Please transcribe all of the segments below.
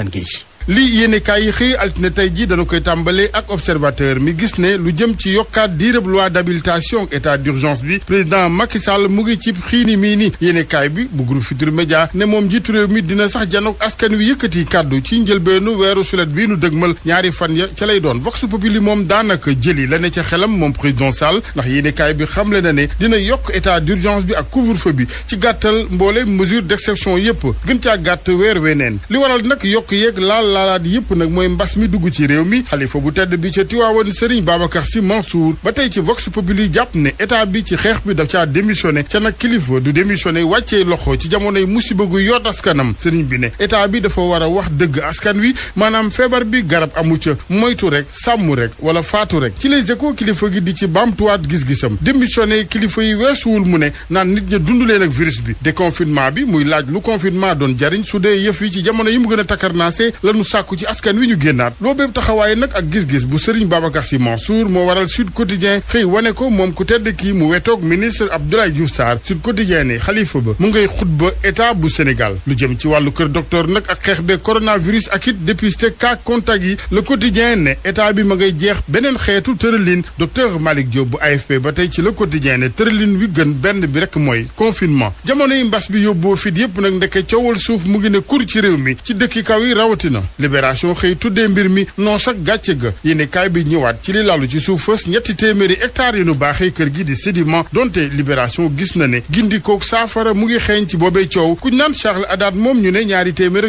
Assane Gueye. lii yéenekaay yi xëy altine tey jii dana koy tàmbalee ak observateur mi gis ne lu jëm ci yokkaat diirëb loi d'habilitation ak état d'urgence bi président Macky Sall mu ngi ci xiini mii ni yéenekaay bi bu groupe Futurs Médias ne moom njiitu réew mi dina sax janook askan wi yëkkati kàddu ci njëlbeenu weeru sulet bii nu dëgmal ñaari fan ya ca lay doon Vox Populi moom daanaka jëli la ne ca xelam moom président Sall ndax yéenekaay bi xamle na ne dina yokk état d'urgence bi ak couvre-feu bi ci gàttal mboole mesure d'exception yépp gën caa gàtt weer weneen li waral nag yokk yeeg laalaat yëpp nag mooy mbas mi dugg ci réew mi xalifa bu tedd bi ca Tiwaawan Serigne Babacar Sy Mansour ba tey ci Vox Populi jàpp ne état bi ci xeex bi daf caa démissionné ca nag kilifa du démissionné wàccee loxo ci jamonoy musiba gu yoot askanam Serigne bi ne état bi dafa war a wax dëgg askan wi maanaam feebar bi garab amu ca moytu rek sàmm rek wala faatu rek ci Les Échos kilifa gi di ci baamtuwaat gis-gisam démissionné kilifa yi weesuwul mu ne naan nit ña dund leen ak virus bi déconfinement bi muy laaj lu confinement doon jariñ su dee yëf yi ci jamono yi mu gën a takkarnaase lanu sàkku ci askan wi ñu génnaat loo bépp taxawaay nag ak gis-gis bu Serigne Babacar Sy Mansour moo waral Sud Quotidien xëy wane ko moom ku tedd kii mu wetoog ministre Abdoulaye Diouf Sarr Sud Quotidien ne xalifa ba mu ngay xutba état bu Sénégal lu jëm ci wàllu kër docteur nag ak xeex bee coronavirus ak it dépisté cas contact yi Le Quotidien ne état bi ma ngay jeex beneen xeetu tëralin docteur Malick Diop bu AFP ba tey ci Le Quotidien ne tëralin wi gën benn bi rek mooy confinement jamono yi mbas bi yóbboo fit yépp nag ndeke coowal suuf mu ngi ne kur ci réew mi ci dëkki kaw yi rawatina libération xëy tuddee mbir mi non sax gàcce ga yéene kaay bi ñëwaat ci li lalu ci suuf fës 300 hectares yu nu baaxee kër gi di sédiment donte libération gis na ne gindikook saafara mu ngi xeeñ ci boobee coow kuñ naan Charles Haddad moom ñu ne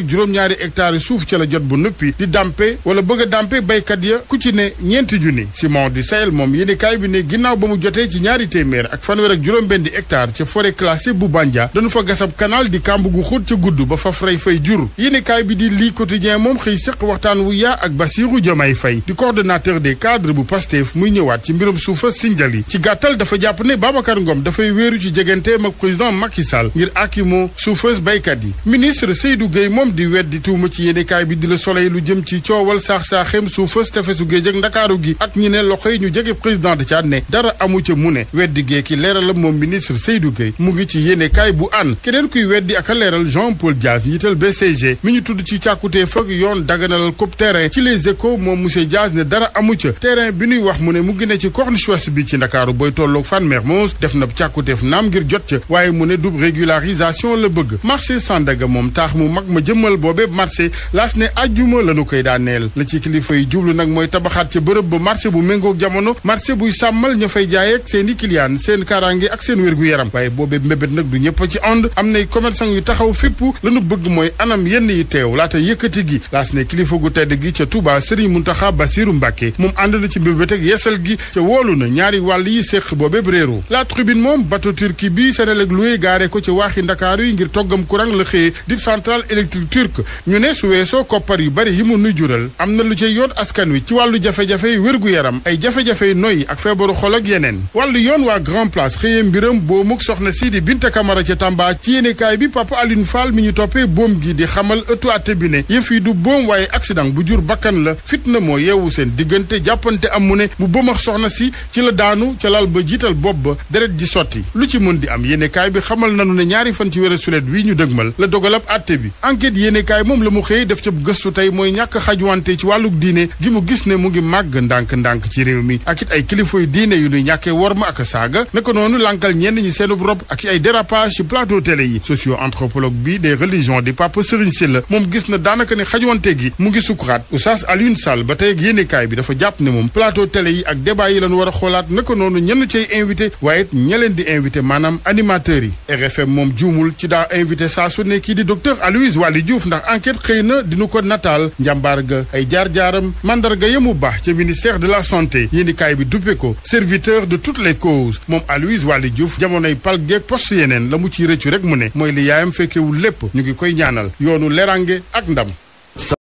200 hectares suuf ca la jot bu nëppi di dampe wala bëgg a dampe baykat ya ku ci ne 9 junni Simon di Sahel moom yéene kaay bi ne ginnaaw ba mu jotee ci 200 hectares ca forêt classée bu Bandia dañu fa gasab canal di kàmb gu xóot ca gudd ba faf rey fay jur yéene kaay bi di lii quotidien moom xëy sëq waxtaan wu yaa ak Bassirou Diomaye Faye di coordonnateur des cadres bu Pastef muy ñëwaat ci mbirum suufa Sindiali ci gàttal dafa jàpp ne Babacar Ngom dafay wéeru ci jegenteem ak président Macky Sall ngir akimoo suufas baykat yi ministre Seydou Gueye moom di weddi tuuma ci yéenekaay bi di Le Soleil lu jëm ci coowal saax-saaxeem suufas tefesu géej ak Ndakaaru gi ak ñi ne loxo yi ñu jege président de Tchad ne dara amu ca mu ne weddi gee ki leeral la moom ministre Seydou Gueye mu ngi ci yéenekaay bu an keneen kuy weddi ak a leeral Jean-Paul Diaz njiital BCG mi ñu tudd ci càkkutee fag yoon daganalal kopp terrain ci Les Échos moom monsieur Diaz ne dara amu ca terrain bi ñuy wax mu ne mu ngi ne ci corniche ouest bi ci Ndakaaru booy tolloog Fann Mermoz def na càkkuteef naam ngir jot ca waaye mu ne dub régularisation la bëgg marché Sandaga moom taax mu mag ma jëmmal boobee marché laas ne ajjuma lañu koy daaneel la ci kilifa yi jublu nag mooy tabaxaat ca bërëb ba marché bu méngoog jamono marché buy sàmmal ña fay jaay ak seen i client seen kaaraange ak seen wér-gu-yaram waaye boobee mbébét nag du ñëpp ci ànd am nay commerçant yu taxaw fépp lañu bëgg mooy anam yenn yi teew laata yëkkati gi laas ne kilifa gu tedd gi ca Touba Serigne Mountakha Bassirou Mbacké moom ànd na ci mbébét ak yeesal gi ca woolu na ñaari wàll yi séq boobee réeru La Tribune moom bateau turki bi Senelec loué gaare ko ci waaxi Ndakaaru yi ngir toggam courant la xëyee di centrale électrique turque ñu ne su weesoo koppar yu bari yi mu nuy jural am na lu cay yoot askan wi ci wàllu jafe-jafe yi wér-gu-yaram ay jafe-jafe yi noyyi ak feebaru xol ak yeneen wàllu yoon waa Grand Place xëyee mbiram boo muk soxna si di Binta Camara ca Tamba ci yéenekaay bi Papa Alioune Fall mi ñu toppee boom gi di xamal ëttu àtte bi ne yëf yi du boom waaye accident bu jur bakkan la fitna moo yeewu seen diggante jàppante am mu ne mu bëmax soxna si ci la daanu ca lal ba jiital bopp ba deret ji sotti lu ci mën di am yéenekaay bi xamal nanu ne ñaari fan ci weeru sulet wi ñu dëgmal la dogalab àtte bi enquête yéenekaay moom la mu xëy def ca gëstu tey mooy ñàkk xajwante ci wàlluk diine gi mu gis ne mu ngi màgg ndànk-ndànk ci réew mi ak it ay kilifa yu diine yu nuy ñàkkee worma ak saaga naka noonu lankal ñenn ñi seenub rob ak ay dérapage ci plateau télé yi socio-anthropologue bi des religions di Papa Serigne Sylla moom gis na daanaka ne xajwante gi mu ngi sukuraat Oustaz Alioune Sall ba tey ak yéenekaay bi dafa jàpp ne moom plateau télé yi ak débat yi lañu war a xoolaat naka noonu ñenn cay invité waaye it ña leen di invité maanaam animateurs yi RFM moom juumul ci daa invité saa su ne kii di docteur Aloyse Waly Diouf ndax enquête xëy na dinu ko nataal njàmbaar ga ay jaar-jaaram mandarga yamu baax ca ministère de la santé yéenekaay bi duppe ko serviteur de toutes les causes moom Aloyse Waly Diouf jamonoy pal geeg poste yeneen la mu ciy rëccu rek mu ne mooy li yaayam fekkewul lépp ñu ngi koy ñaanal yoonu lerange ak ndam